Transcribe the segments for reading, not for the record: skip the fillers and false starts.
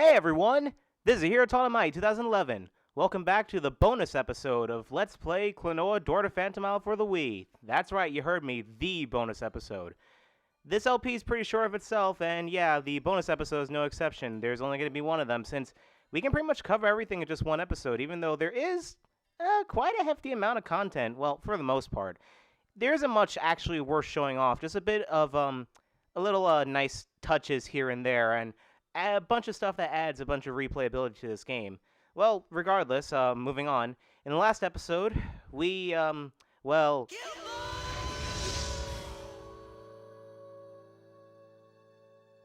Hey everyone! This is Hero Phantomile 2011. Welcome back to the bonus episode of Let's Play Klonoa Door to Phantomile for the Wii. That's right, you heard me, the bonus episode. This LP is pretty sure of itself, and yeah, the bonus episode is no exception. There's only going to be one of them, since we can pretty much cover everything in just one episode, even though there is quite a hefty amount of content, well, for the most part. There isn't much actually worth showing off, just a bit of, a little nice touches here and there, and a bunch of stuff that adds a bunch of replayability to this game. Well, regardless, moving on. In the last episode, we, well...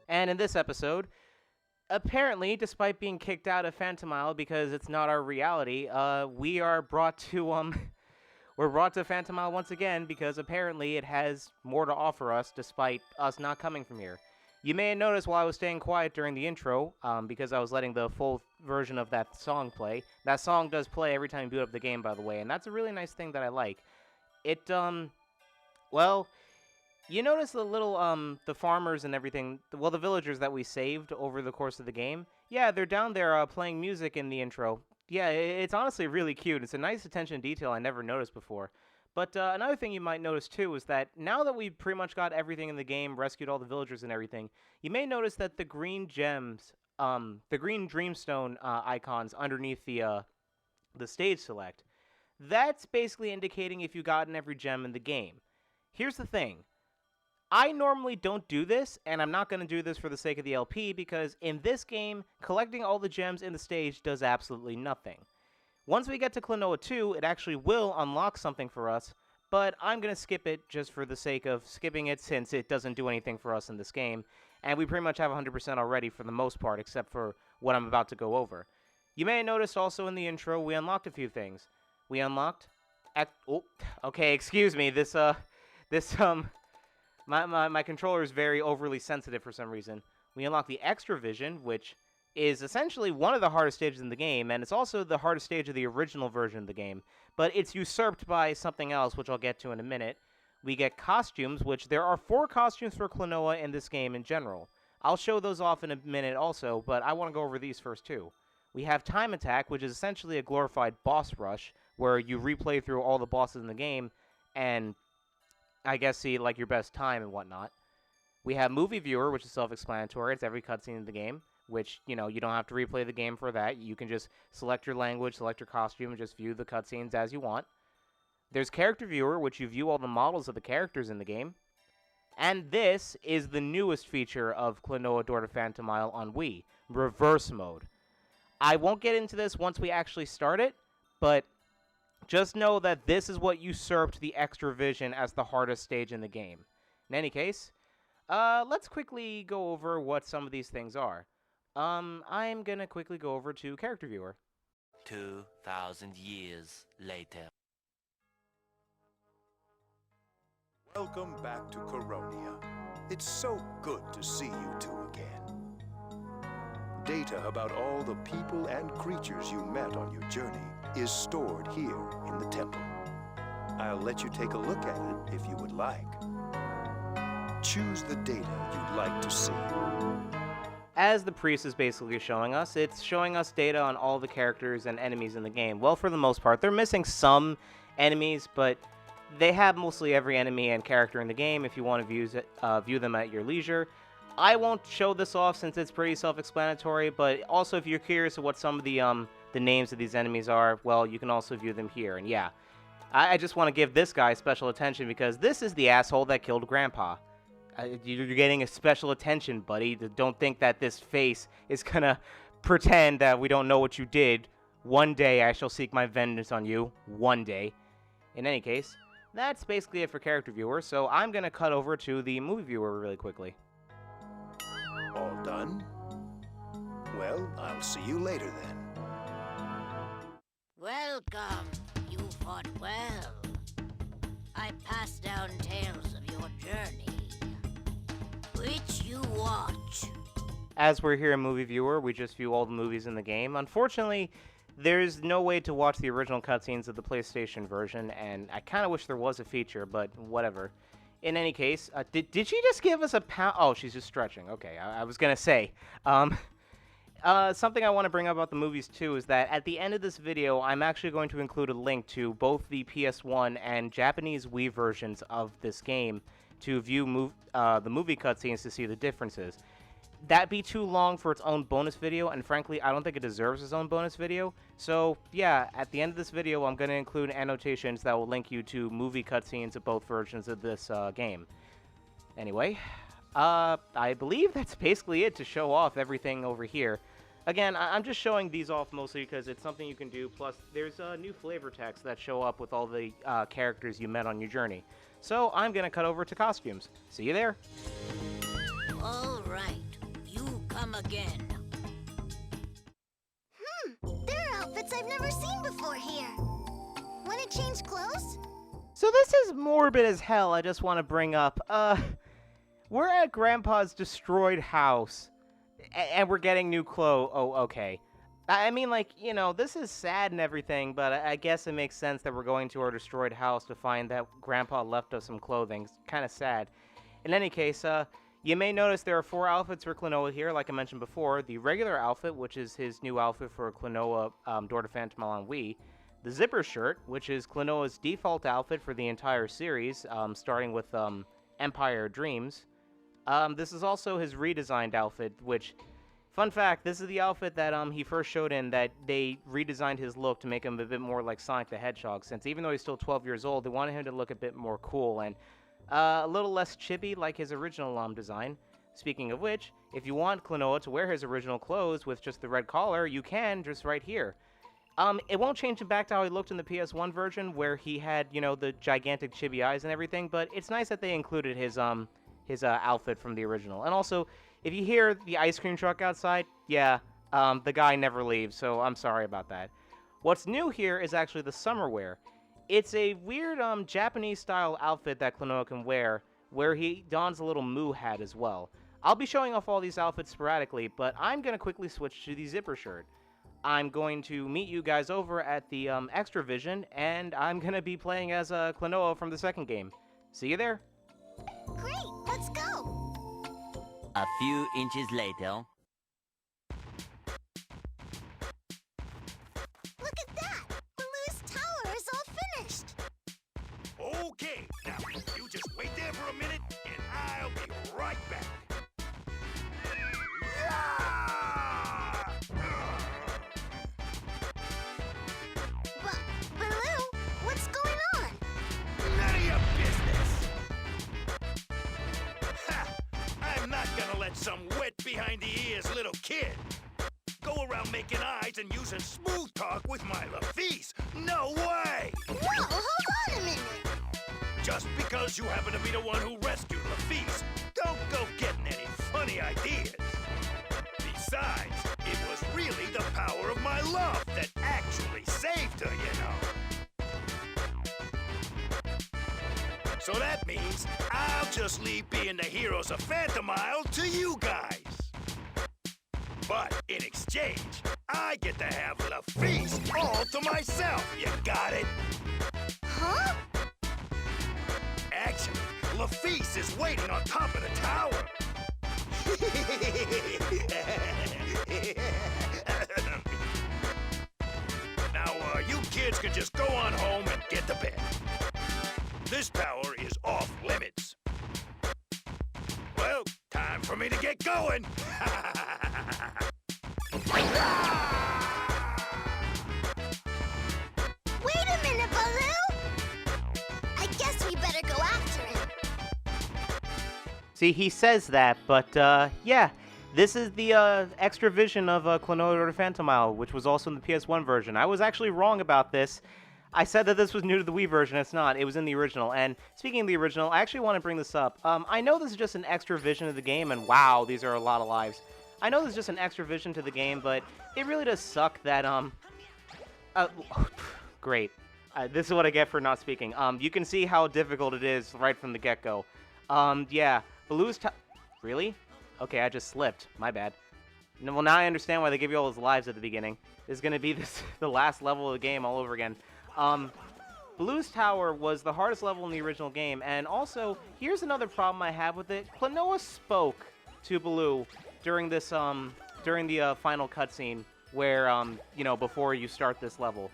And in this episode, apparently, despite being kicked out of Phantomile because it's not our reality, we are brought to, we're brought to Phantomile once again because apparently it has more to offer us despite us not coming from here. You may have noticed while I was staying quiet during the intro, because I was letting the full version of that song play. That song does play every time you boot up the game, by the way, and that's a really nice thing that I like. It, well, you notice the little, the farmers and everything, well, the villagers that we saved over the course of the game? Yeah, they're down there, playing music in the intro. Yeah, it's honestly really cute. It's a nice attention to detail I never noticed before. But another thing you might notice, too, is that now that we've pretty much got everything in the game, rescued all the villagers and everything, you may notice that the green gems, the green dreamstone icons underneath the stage select, that's basically indicating if you've gotten every gem in the game. Here's the thing. I normally don't do this, and I'm not going to do this for the sake of the LP, because in this game, collecting all the gems in the stage does absolutely nothing. Once we get to Klonoa 2, it actually will unlock something for us, but I'm going to skip it just for the sake of skipping it since it doesn't do anything for us in this game, and we pretty much have 100% already for the most part, except for what I'm about to go over. You may have noticed also in the intro, we unlocked a few things. We unlocked... okay, excuse me, my controller is very overly sensitive for some reason. We unlocked the Extra Vision, which is essentially one of the hardest stages in the game, and it's also the hardest stage of the original version of the game, but it's usurped by something else, which I'll get to in a minute. We get costumes, which there are 4 costumes for Klonoa in this game in general. I'll show those off in a minute also, but I want to go over these first too. We have Time Attack, which is essentially a glorified boss rush, where you replay through all the bosses in the game, and I guess see like your best time and whatnot. We have Movie Viewer, which is self-explanatory. It's every cutscene in the game, which, you know, you don't have to replay the game for that. You can just select your language, select your costume, and just view the cutscenes as you want. There's Character Viewer, which you view all the models of the characters in the game. And this is the newest feature of Klonoa Door to Phantomile on Wii, Reverse Mode. I won't get into this once we actually start it, but just know that this is what usurped the Extra Vision as the hardest stage in the game. In any case, let's quickly go over what some of these things are. I'm gonna quickly go over to Character Viewer. 2,000 years later. Welcome back to Coronia. It's so good to see you two again. Data about all the people and creatures you met on your journey is stored here in the temple. I'll let you take a look at it if you would like. Choose the data you'd like to see. As the priest is basically showing us, it's showing us data on all the characters and enemies in the game. Well, for the most part, they're missing some enemies, but they have mostly every enemy and character in the game if you want to view them at your leisure. I won't show this off since it's pretty self-explanatory, but also if you're curious of what some of the names of these enemies are, well, you can also view them here. And yeah, I just want to give this guy special attention because this is the asshole that killed Grandpa. You're getting a special attention, buddy. Don't think that this face is gonna pretend that we don't know what you did. One day I shall seek my vengeance on you. One day. In any case, that's basically it for Character Viewer, so I'm gonna cut over to the Movie Viewer really quickly. All done? Well, I'll see you later then. Welcome. You fought well. I passed down tales of your journey. Which you watch? As we're here in Movie Viewer, we just view all the movies in the game. Unfortunately, there's no way to watch the original cutscenes of the PlayStation version, and I kind of wish there was a feature, but whatever. In any case, did she just give us a pound? Oh, she's just stretching. Okay, I was gonna say. Something I want to bring up about the movies too is that at the end of this video, I'm actually going to include a link to both the PS1 and Japanese Wii versions of this game to view the movie cutscenes to see the differences. That'd be too long for its own bonus video, and frankly, I don't think it deserves its own bonus video. So, yeah, at the end of this video, I'm going to include annotations that will link you to movie cutscenes of both versions of this game. Anyway, I believe that's basically it to show off everything over here. Again, I'm just showing these off mostly because it's something you can do, plus there's new flavor text that show up with all the characters you met on your journey. So, I'm going to cut over to costumes. See you there! All right, you come again. There are outfits I've never seen before here. Want to change clothes? So this is morbid as hell, I just want to bring up. We're at Grandpa's destroyed house, and we're getting new clothes. Oh, okay. I mean, like, you know, this is sad and everything, but I guess it makes sense that we're going to our destroyed house to find that Grandpa left us some clothing. It's kind of sad. In any case, you may notice there are 4 outfits for Klonoa here, like I mentioned before. The regular outfit, which is his new outfit for Klonoa Door to Phantomile on Wii. The zipper shirt, which is Klonoa's default outfit for the entire series, starting with Empire Dreams. This is also his redesigned outfit, which, fun fact, this is the outfit that he first showed in that they redesigned his look to make him a bit more like Sonic the Hedgehog, since even though he's still 12 years old, they wanted him to look a bit more cool and a little less chibi like his original design. Speaking of which, if you want Klonoa to wear his original clothes with just the red collar, you can, just right here. It won't change him back to how he looked in the PS1 version, where he had, you know, the gigantic chibi eyes and everything, but it's nice that they included his outfit from the original. And also, if you hear the ice cream truck outside, yeah, the guy never leaves, so I'm sorry about that. What's new here is actually the summer wear. It's a weird, Japanese-style outfit that Klonoa can wear, where he dons a little moo hat as well. I'll be showing off all these outfits sporadically, but I'm gonna quickly switch to the zipper shirt. I'm going to meet you guys over at the, Extra Vision, and I'm gonna be playing as, Klonoa from the second game. See you there! Great, let's go. A few inches later. Look at that. Baloo's tower is all finished. Okay, now you just wait there for a minute, and I'll be right back. Baloo, what's going on? None of your business. Ha! I'm not gonna let some wet behind the ears little kid go around making eyes and using smooth talk with my Lafice. No way! Whoa, hold on a minute. Just because you happen to be the one who rescued Lafice, don't go getting any funny ideas. Besides, it was really the power of my love that actually saved her, you know. So that means I'll just leave being the heroes of Phantomile to you guys. But in exchange, I get to have Lafice all to myself. You got it? Huh? Actually, Lafice is waiting on top of the tower. Now, you kids can just go on home and get to bed. This tower is off limits. Well, time for me to get going. Wait a minute, Baloo. I guess we better go after him. See, he says that, but, yeah. This is the, extra vision of, Klonoa Door to Phantomile, which was also in the PS1 version. I was actually wrong about this. I said that this was new to the Wii version. It's not. It was in the original. And speaking of the original, I actually want to bring this up. I know this is just an extra vision of the game, and wow, these are a lot of lives. I know this is just an extra vision to the game, but it really does suck that, great. This is what I get for not speaking. You can see how difficult it is right from the get-go. Yeah. Baloo's Really? Okay, I just slipped. My bad. Well, now I understand why they give you all those lives at the beginning. This is gonna be the last level of the game all over again. Baloo's Tower was the hardest level in the original game, and also, here's another problem I have with it. Klonoa spoke to Baloo during this, during the final cutscene where, you know, before you start this level.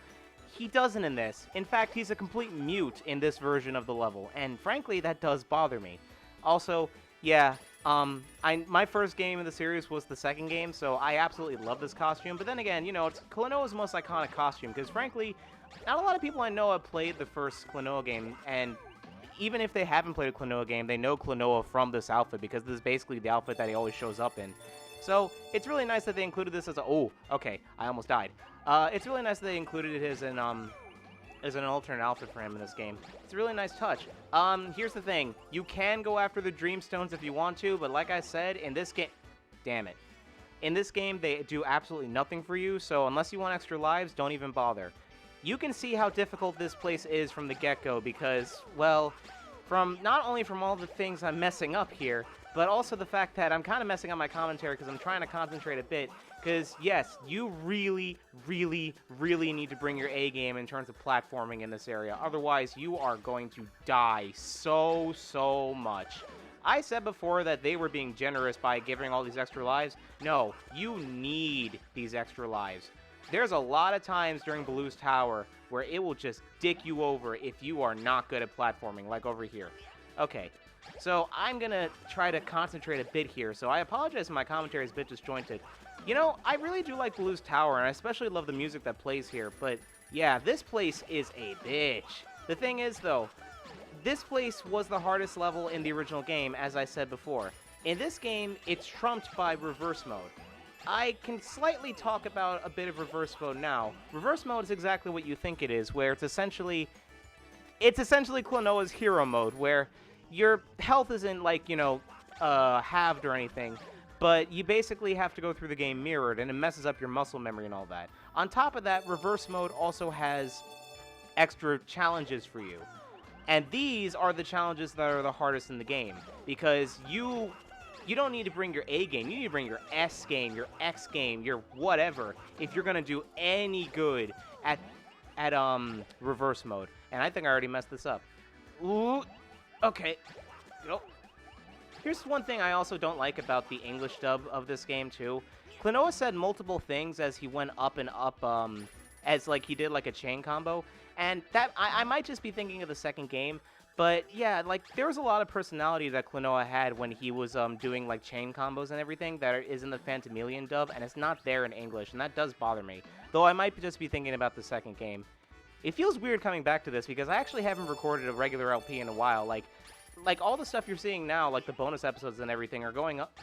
He doesn't in this. In fact, he's a complete mute in this version of the level, and frankly, that does bother me. Also, yeah, my first game in the series was the second game, so I absolutely love this costume, but then again, you know, it's Klonoa's most iconic costume, because frankly, not a lot of people I know have played the first Klonoa game, and even if they haven't played a Klonoa game, they know Klonoa from this outfit, because this is basically the outfit that he always shows up in. So, it's really nice that they included this as a... Oh, okay, I almost died. It's really nice that they included it as an alternate outfit for him in this game. It's a really nice touch. Here's the thing. You can go after the Dreamstones if you want to, but like I said, in this game... Damn it. In this game, they do absolutely nothing for you, so unless you want extra lives, don't even bother. You can see how difficult this place is from the get-go because, well, not only from all the things I'm messing up here, but also the fact that I'm kind of messing up my commentary because I'm trying to concentrate a bit. Because, yes, you really, really, really need to bring your A game in terms of platforming in this area. Otherwise, you are going to die so much. I said before that they were being generous by giving all these extra lives. No, you need these extra lives. There's a lot of times during Baloo's Tower where it will just dick you over if you are not good at platforming, like over here. Okay, so I'm going to try to concentrate a bit here, so I apologize if my commentary is a bit disjointed. You know, I really do like Baloo's Tower, and I especially love the music that plays here, but yeah, this place is a bitch. The thing is, though, this place was the hardest level in the original game, as I said before. In this game, it's trumped by reverse mode. I can slightly talk about a bit of reverse mode now. Reverse mode is exactly what you think it is, where it's essentially Klonoa's hero mode, where your health isn't, like, you know, halved or anything, but you basically have to go through the game mirrored, and it messes up your muscle memory and all that. On top of that, reverse mode also has extra challenges for you. And these are the challenges that are the hardest in the game, because you don't need to bring your A game, you need to bring your S game, your X game, your whatever, if you're gonna do any good at reverse mode. And I think I already messed this up. Ooh, okay. Go. Here's one thing I also don't like about the English dub of this game, too. Klonoa said multiple things as he went up and up, as, like, he did, like, a chain combo. And that, I might just be thinking of the second game, but, yeah, like, there was a lot of personality that Klonoa had when he was, doing, like, chain combos and everything that is in the Phantomile dub, and it's not there in English, and that does bother me. Though I might just be thinking about the second game. It feels weird coming back to this, because I actually haven't recorded a regular LP in a while, like all the stuff you're seeing now, like the bonus episodes and everything,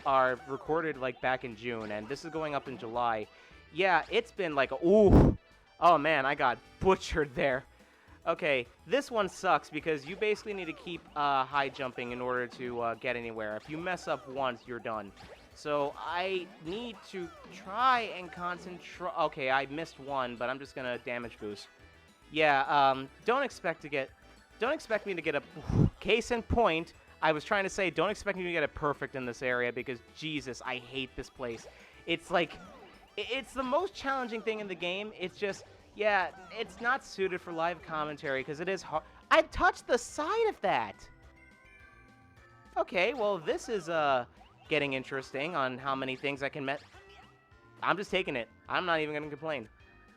are recorded like back in June, and this is going up in July. Yeah, it's been like, ooh, oh man, I got butchered there. Okay, this one sucks because you basically need to keep high jumping in order to get anywhere. If you mess up once, you're done. So I need to try and concentrate. Okay, I missed one, but I'm just gonna damage boost. Yeah, don't expect me to get a... Case in point, I was trying to say, don't expect me to get it perfect in this area, because, Jesus, I hate this place. It's like... It's the most challenging thing in the game. It's just... Yeah, it's not suited for live commentary, because it is hard... I touched the side of that! Okay, well, this is, getting interesting on how many things I can I'm just taking it. I'm not even gonna complain.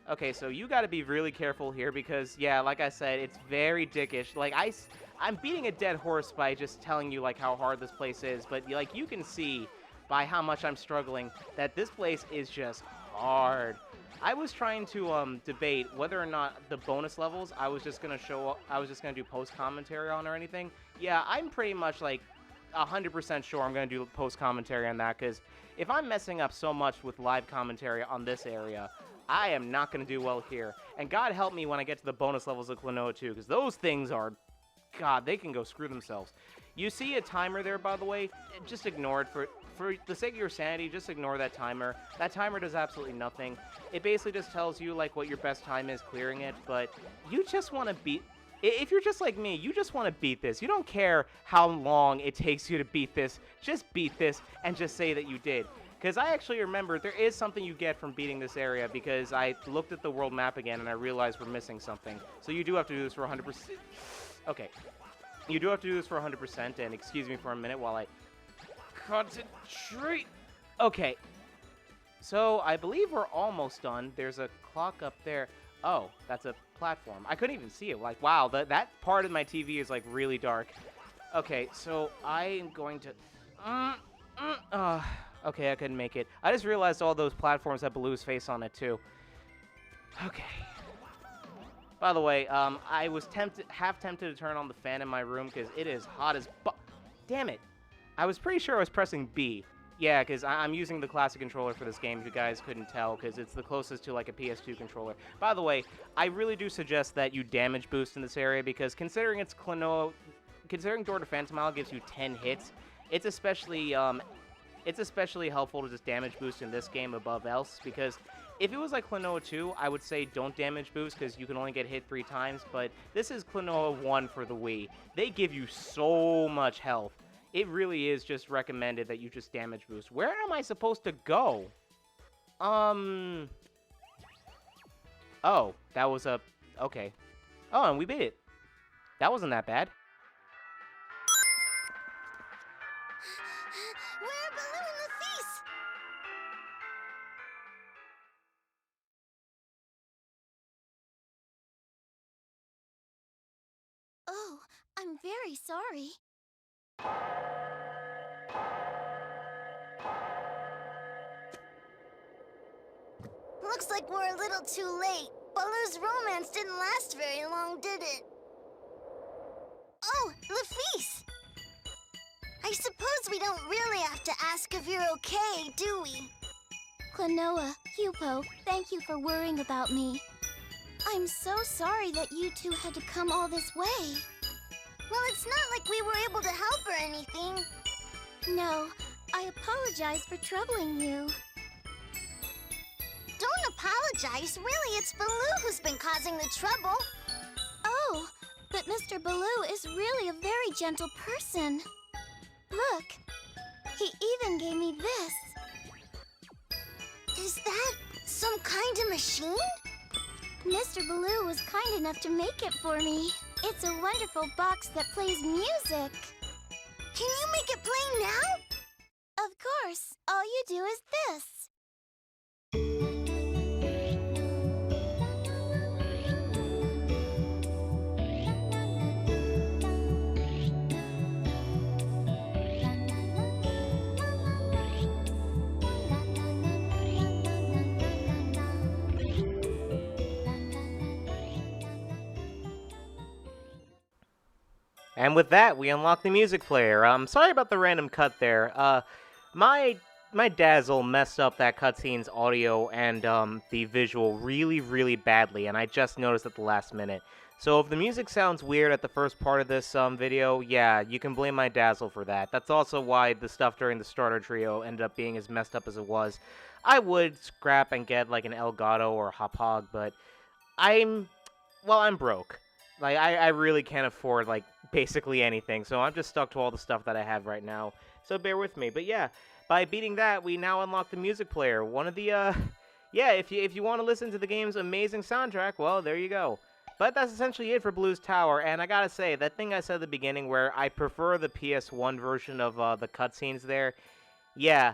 Okay, so you gotta be really careful here because, yeah, like I said, it's very dickish. Like, I'm beating a dead horse by just telling you, like, how hard this place is, but, like, you can see by how much I'm struggling that this place is just hard. I was trying to, debate whether or not the bonus levels I was just gonna do post-commentary on or anything. Yeah, I'm pretty much, like, 100% sure I'm gonna do post-commentary on that, because if I'm messing up so much with live commentary on this area, I am not going to do well here. And God help me when I get to the bonus levels of Klonoa 2, because those things are... God, they can go screw themselves. You see a timer there, by the way? Just ignore it. For the sake of your sanity, just ignore that timer. That timer does absolutely nothing. It basically just tells you, like, what your best time is clearing it, but you just want to beat... If you're just like me, you just want to beat this. You don't care how long it takes you to beat this. Just beat this and just say that you did. Because I actually remember there is something you get from beating this area, because I looked at the world map again and I realized we're missing something. So you do have to do this for 100%. Okay. You do have to do this for 100%, and excuse me for a minute while I concentrate. Okay. So I believe we're almost done. There's a clock up there. Oh, that's a platform. I couldn't even see it. Like, wow, that part of my TV is like really dark. Okay, so I am going to. Okay, I couldn't make it. I just realized all those platforms have Baloo's face on it too. Okay. By the way, I was half tempted to turn on the fan in my room because it is hot as Damn it! I was pretty sure I was pressing B. Yeah, because I'm using the classic controller for this game, if you guys couldn't tell, because it's the closest to like a PS2 controller. By the way, I really do suggest that you damage boost in this area, because considering it's Klonoa, considering Door to Phantomile gives you 10 hits, it's especially helpful to just damage boost in this game above else, because if it was like Klonoa 2, I would say don't damage boost because you can only get hit 3 times, but this is Klonoa 1 for the Wii. They give you so much health. It really is just recommended that you just damage boost. Where am I supposed to go? Oh, that was a... Okay. Oh, and we beat it. That wasn't that bad. We're Baloo and Laphise! Oh, I'm very sorry. Looks like we're a little too late. Baloo's romance didn't last very long, did it? Oh, Laphise! I suppose we don't really have to ask if you're okay, do we? Klonoa, Hupo, thank you for worrying about me. I'm so sorry that you two had to come all this way. Well, it's not like we were able to help or anything. No, I apologize for troubling you. Don't apologize. Really, it's Baloo who's been causing the trouble. Oh, but Mr. Baloo is really a very gentle person. Look, he even gave me this. Is that some kind of machine? Mr. Baloo was kind enough to make it for me. It's a wonderful box that plays music. Can you make it play now? Of course. All you do is this. And with that, we unlock the music player. Sorry about the random cut there. My Dazzle messed up that cutscene's audio and the visual really badly, and I just noticed at the last minute. So if the music sounds weird at the first part of this video, yeah, you can blame my Dazzle for that. That's also why the stuff during the starter trio ended up being as messed up as it was. I would scrap and get like an Elgato or Hauppauge, but I'm broke. Like, I really can't afford, like, basically anything, so I'm just stuck to all the stuff that I have right now. So bear with me. But yeah, by beating that, we now unlock the music player. One of the, yeah, if you want to listen to the game's amazing soundtrack, well, there you go. But that's essentially it for Blue's Tower, and I gotta say, that thing I said at the beginning where I prefer the PS1 version of the cutscenes there, yeah.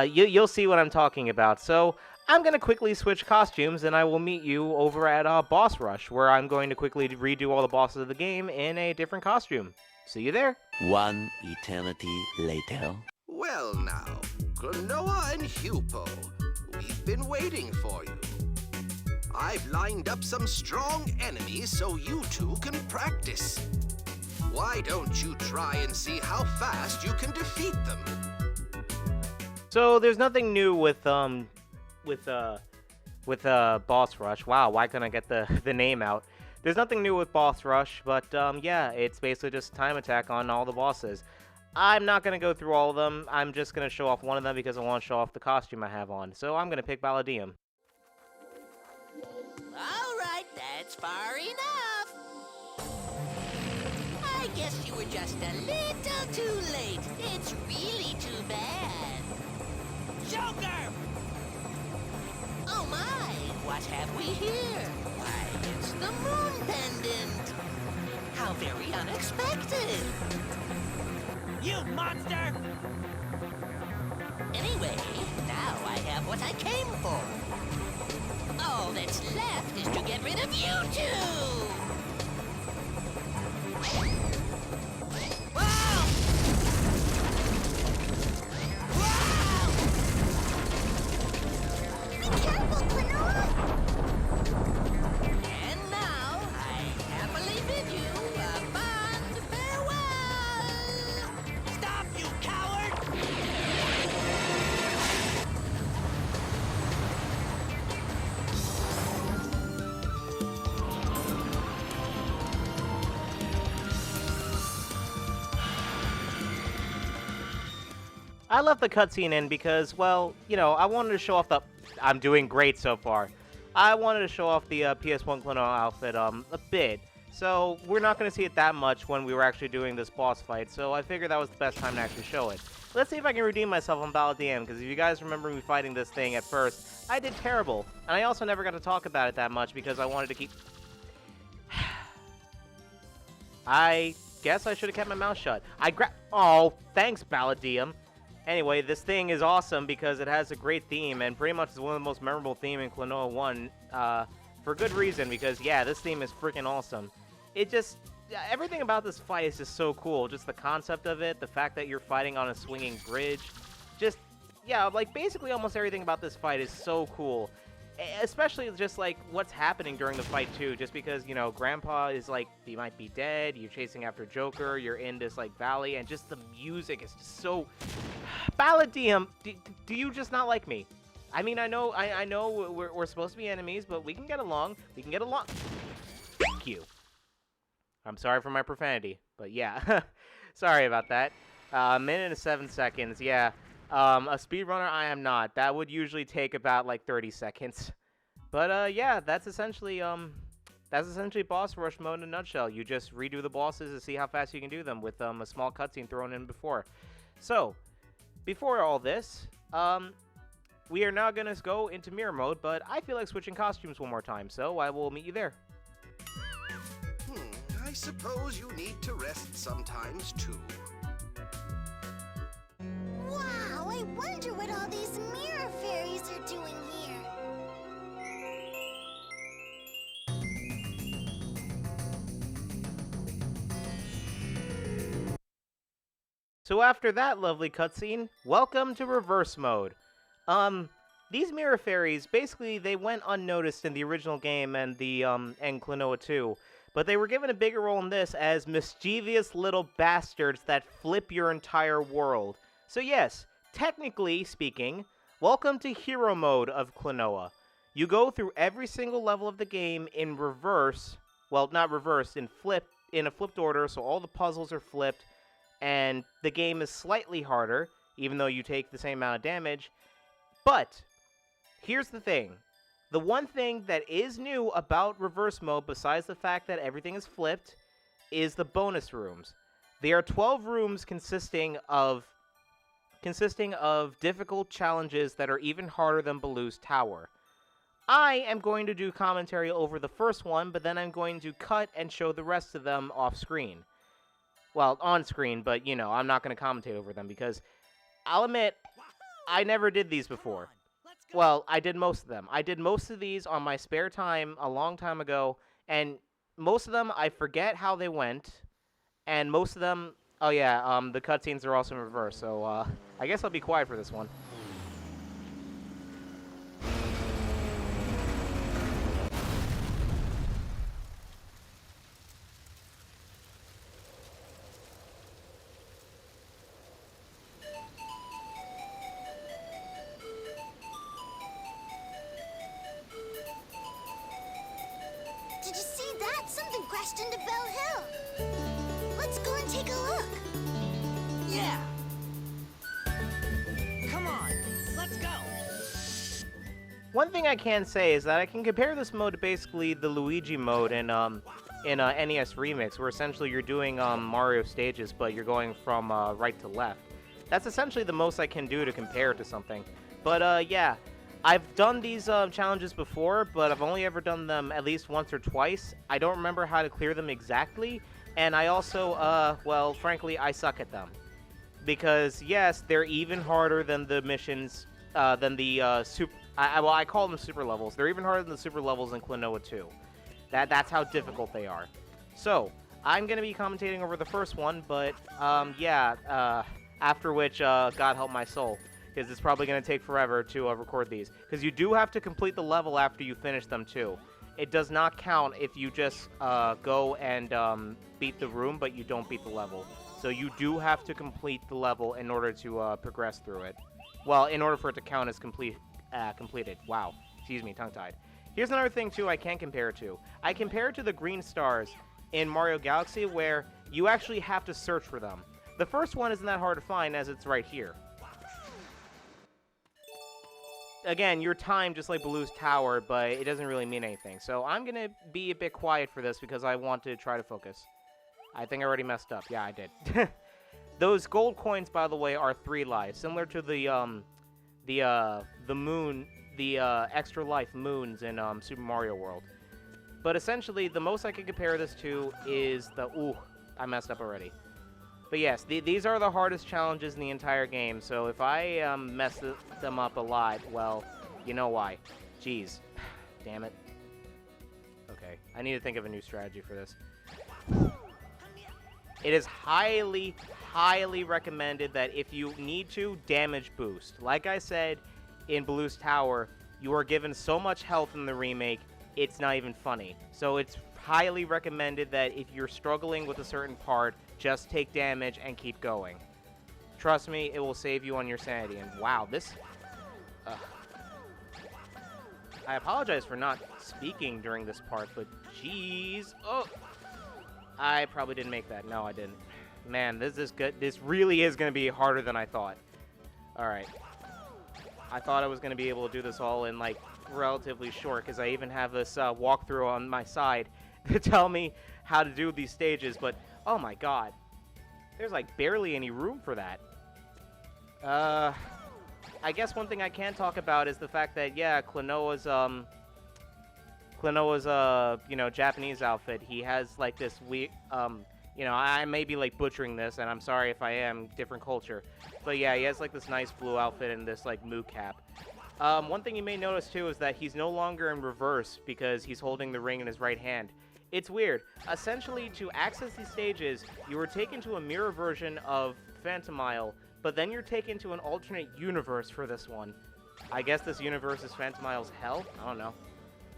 You'll see what I'm talking about. So I'm gonna quickly switch costumes, and I will meet you over at Boss Rush, where I'm going to quickly redo all the bosses of the game in a different costume. See you there. One eternity later. Well now, Klonoa and Hupo, we've been waiting for you. I've lined up some strong enemies so you two can practice. Why don't you try and see how fast you can defeat them? So there's nothing new with Boss Rush. Wow, why couldn't I get the name out? There's nothing new with Boss Rush, but yeah, it's basically just time attack on all the bosses. I'm not gonna go through all of them. I'm just gonna show off one of them because I want to show off the costume I have on. So I'm gonna pick Balladium. All right, that's far enough. I guess you were just a little too late. It's really too bad. Joker! Oh my, what have we here? Why, it's the moon pendant. How very unexpected. You monster! Anyway, now I have what I came for. All that's left is to get rid of you two! Wow! Wow! Careful, Klonoa! And now, I happily bid you a fond farewell! Stop, you coward! I left the cutscene in because, well, you know, I wanted to show off the... I'm doing great so far. I wanted to show off the PS1 Klonoa outfit a bit. So we're not going to see it that much when we were actually doing this boss fight, so I figured that was the best time to actually show it. Let's see if I can redeem myself on Balladium, because if you guys remember me fighting this thing at first, I did terrible. And I also never got to talk about it that much because I wanted to keep... I guess I should have kept my mouth shut. Oh, thanks, Balladium. Anyway, this thing is awesome because it has a great theme, and pretty much is one of the most memorable themes in Klonoa 1, for good reason, because, yeah, this theme is freaking awesome. It just... everything about this fight is just so cool. Just the concept of it, the fact that you're fighting on a swinging bridge. Just, yeah, like, basically almost everything about this fight is so cool. Especially just like what's happening during the fight too, just because, you know, Grandpa is like, he might be dead, you're chasing after Joker, you're in this like valley, and just the music is just so... Balladium, do you just not like me? I mean, I know we're supposed to be enemies, but we can get along. We can get along. Thank you. I'm sorry for my profanity, but yeah. Sorry about that. A minute and 7 seconds, yeah. A speedrunner, I am not. That would usually take about like 30 seconds. But yeah, that's essentially boss rush mode in a nutshell. You just redo the bosses to see how fast you can do them with a small cutscene thrown in before. So, before all this, we are now gonna go into mirror mode, but I feel like switching costumes one more time, so I will meet you there. I suppose you need to rest sometimes, too. Wow, I wonder what all these mirror fairies are doing here. So after that lovely cutscene, welcome to reverse mode. These mirror fairies, basically, they went unnoticed in the original game and and Klonoa 2, but they were given a bigger role in this as mischievous little bastards that flip your entire world. So yes, technically speaking, welcome to hero mode of Klonoa. You go through every single level of the game in reverse, well, not reversed, in a flipped order, so all the puzzles are flipped, and the game is slightly harder, even though you take the same amount of damage. But here's the thing. The one thing that is new about reverse mode, besides the fact that everything is flipped, is the bonus rooms. There are 12 rooms consisting of difficult challenges that are even harder than Baloo's Tower. I am going to do commentary over the first one, but then I'm going to cut and show the rest of them off screen. Well, on screen, but, you know, I'm not going to commentate over them because, I'll admit, I never did these before. Well, I did most of them. I did most of these on my spare time a long time ago, and most of them I forget how they went, and most of them, oh yeah, the cutscenes are also in reverse, so I guess I'll be quiet for this one. Did you see that? Something crashed into Bell Hill. Let's go and take a look. Yeah! Come on, let's go! One thing I can say is that I can compare this mode to basically the Luigi mode in NES Remix, where essentially you're doing Mario stages, but you're going from right to left. That's essentially the most I can do to compare it to something. But yeah, I've done these challenges before, but I've only ever done them at least once or twice. I don't remember how to clear them exactly, and I also, well, frankly, I suck at them. Because, yes, they're even harder than the missions, than the, well, I call them super levels. They're even harder than the super levels in Klonoa 2. That's how difficult they are. So, I'm going to be commentating over the first one, but, yeah, after which, God help my soul. Because it's probably going to take forever to record these. Because you do have to complete the level after you finish them, too. It does not count if you just go and beat the room, but you don't beat the level. So you do have to complete the level in order to progress through it. Well, in order for it to count as completed. Wow. Excuse me, tongue-tied. Here's another thing, too, I can compare it to. I compare it to the green stars in Mario Galaxy, where you actually have to search for them. The first one isn't that hard to find, as it's right here. Again, you're timed just like Baloo's Tower, but it doesn't really mean anything. So I'm going to be a bit quiet for this because I want to try to focus. I think I already messed up. Yeah, I did. Those gold coins, by the way, are 3 lives, similar to the moon, the extra life moons in Super Mario World. But essentially, the most I can compare this to is the... Ooh, I messed up already. But yes, these are the hardest challenges in the entire game, so if I mess them up a lot, well, you know why. Jeez. Damn it. Okay, I need to think of a new strategy for this. It is highly, highly recommended that if you need to, damage boost. Like I said, in Baloo's Tower, you are given so much health in the remake, it's not even funny. So it's highly recommended that if you're struggling with a certain part, just take damage and keep going. Trust me, it will save you on your sanity. And wow, this... I apologize for not speaking during this part, but jeez. Oh, I probably didn't make that. No, I didn't. Man, this is good. This really is going to be harder than I thought. All right. I thought I was going to be able to do this all in, like, relatively short, because I even have this walkthrough on my side to tell me how to do these stages, but oh my god. There's, like, barely any room for that. I guess one thing I can talk about is the fact that, yeah, Klonoa's, you know, Japanese outfit, he has, like, this you know, I may be, like, butchering this, and I'm sorry if I am, different culture. But, yeah, he has, like, this nice blue outfit and this, like, moo cap. One thing you may notice, too, is that he's no longer in reverse because he's holding the ring in his right hand. It's weird. Essentially, to access these stages, you were taken to a mirror version of Phantomile, but then you're taken to an alternate universe for this one. I guess this universe is Phantomile's hell? I don't know.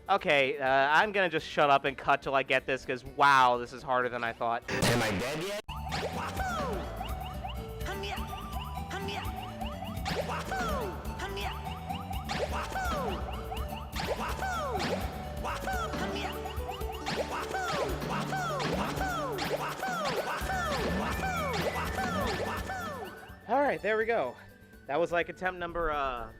Okay, I'm gonna just shut up and cut till I get this, because wow, this is harder than I thought. Am I dead yet? Alright, there we go. That was like attempt number,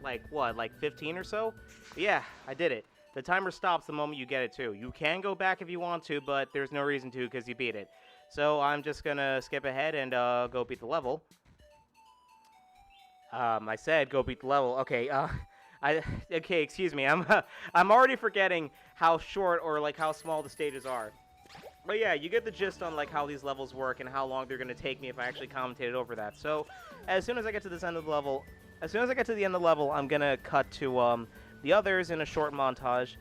like what, like 15 or so? Yeah, I did it. The timer stops the moment you get it too. You can go back if you want to, but there's no reason to because you beat it. So I'm just gonna skip ahead and go beat the level. I said go beat the level. Okay, okay, excuse me. I'm already forgetting how short or like how small the stages are. But yeah, you get the gist on like how these levels work and how long they're gonna take me if I actually commentated over that. So as soon as I get to this end of the level, I'm gonna cut to the others in a short montage,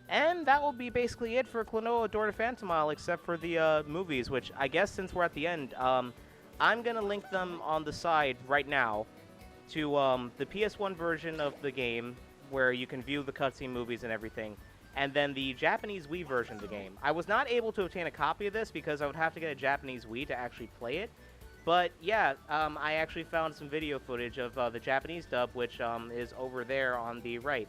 and that will be basically it for Klonoa Door to Phantomile, except for the movies, which I guess since we're at the end, I'm gonna link them on the side right now to the PS1 version of the game, where you can view the cutscene movies and everything, and then the Japanese Wii version of the game. I was not able to obtain a copy of this because I would have to get a Japanese Wii to actually play it. But yeah, I actually found some video footage of the Japanese dub, which is over there on the right.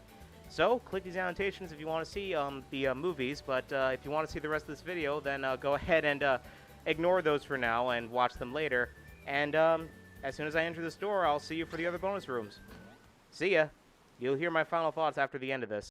So click these annotations if you want to see the movies, but if you want to see the rest of this video, then go ahead and ignore those for now and watch them later. And as soon as I enter this door, I'll see you for the other bonus rooms. See ya! You'll hear my final thoughts after the end of this.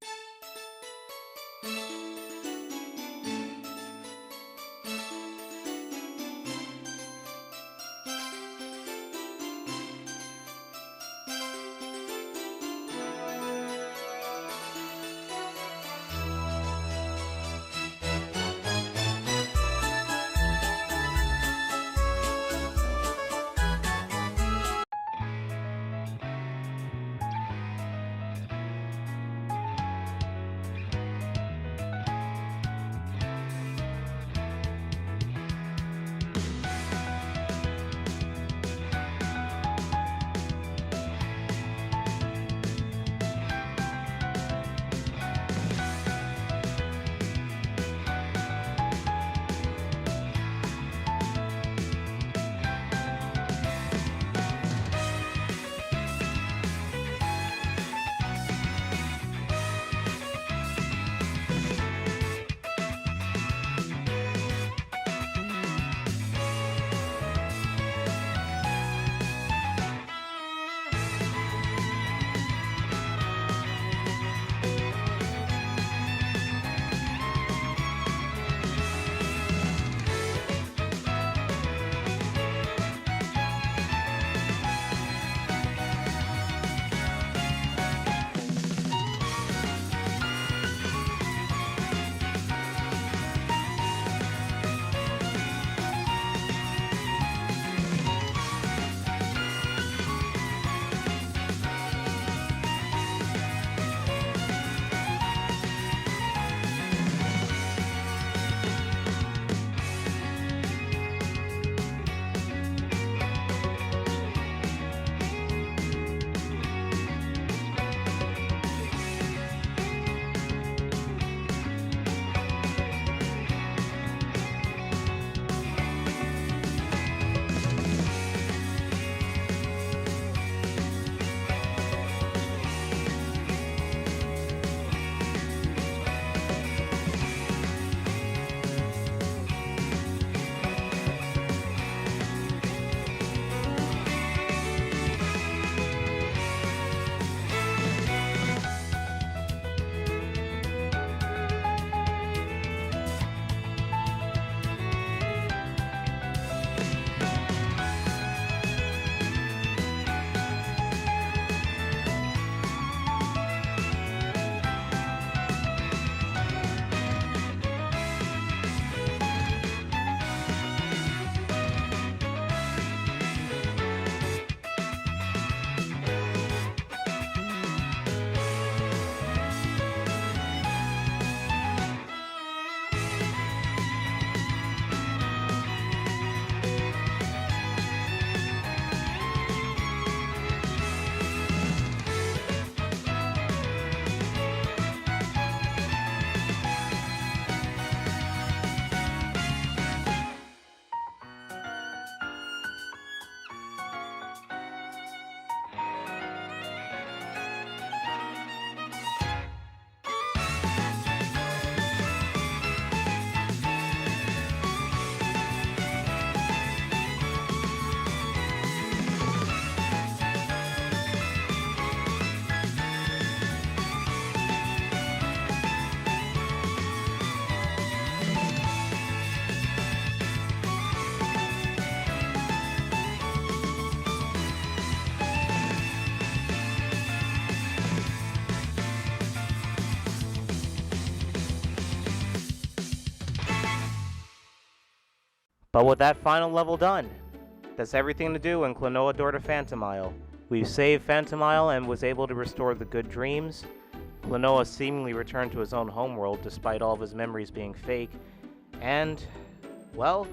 But with that final level done, that's everything to do in Klonoa Door to Phantomile. We've saved Phantomile and was able to restore the good dreams. Klonoa seemingly returned to his own homeworld despite all of his memories being fake. And, well,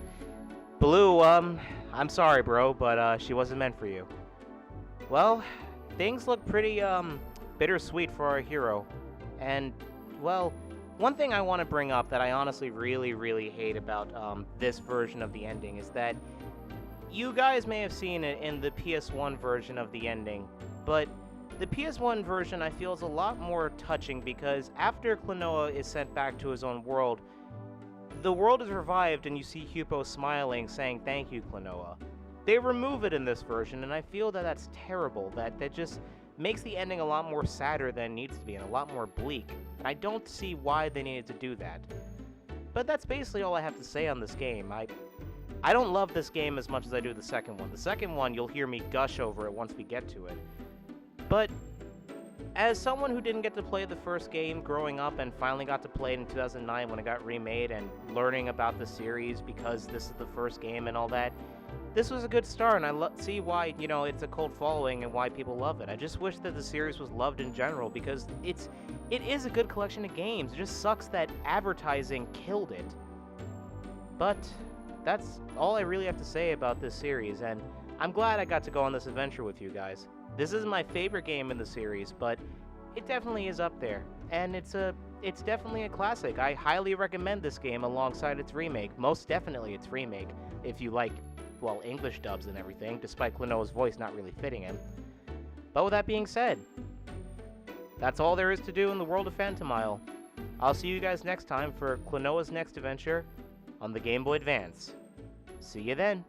Blue, I'm sorry, bro, but she wasn't meant for you. Well, things look pretty, bittersweet for our hero. And, well, one thing I want to bring up that I honestly really hate about, this version of the ending is that you guys may have seen it in the PS1 version of the ending, but the PS1 version I feel is a lot more touching because after Klonoa is sent back to his own world, the world is revived and you see Hupo smiling saying thank you, Klonoa. They remove it in this version and I feel that that's terrible, that just makes the ending a lot more sadder than it needs to be and a lot more bleak, and I don't see why they needed to do that. But that's basically all I have to say on this game. I don't love this game as much as I do the second one. The second one, you'll hear me gush over it once we get to it. But as someone who didn't get to play the first game growing up and finally got to play it in 2009 when it got remade and learning about the series because this is the first game and all that, this was a good start, and I see why, it's a cult following and why people love it. I just wish that the series was loved in general because it is a good collection of games. It just sucks that advertising killed it. But that's all I really have to say about this series, and I'm glad I got to go on this adventure with you guys. This isn't my favorite game in the series, but it definitely is up there, and it's definitely a classic. I highly recommend this game alongside its remake. Most definitely its remake, if you like, well, English dubs and everything, despite Klonoa's voice not really fitting him. But with that being said, that's all there is to do in the world of Phantomile. I'll see you guys next time for Klonoa's next adventure on the Game Boy Advance. See you then.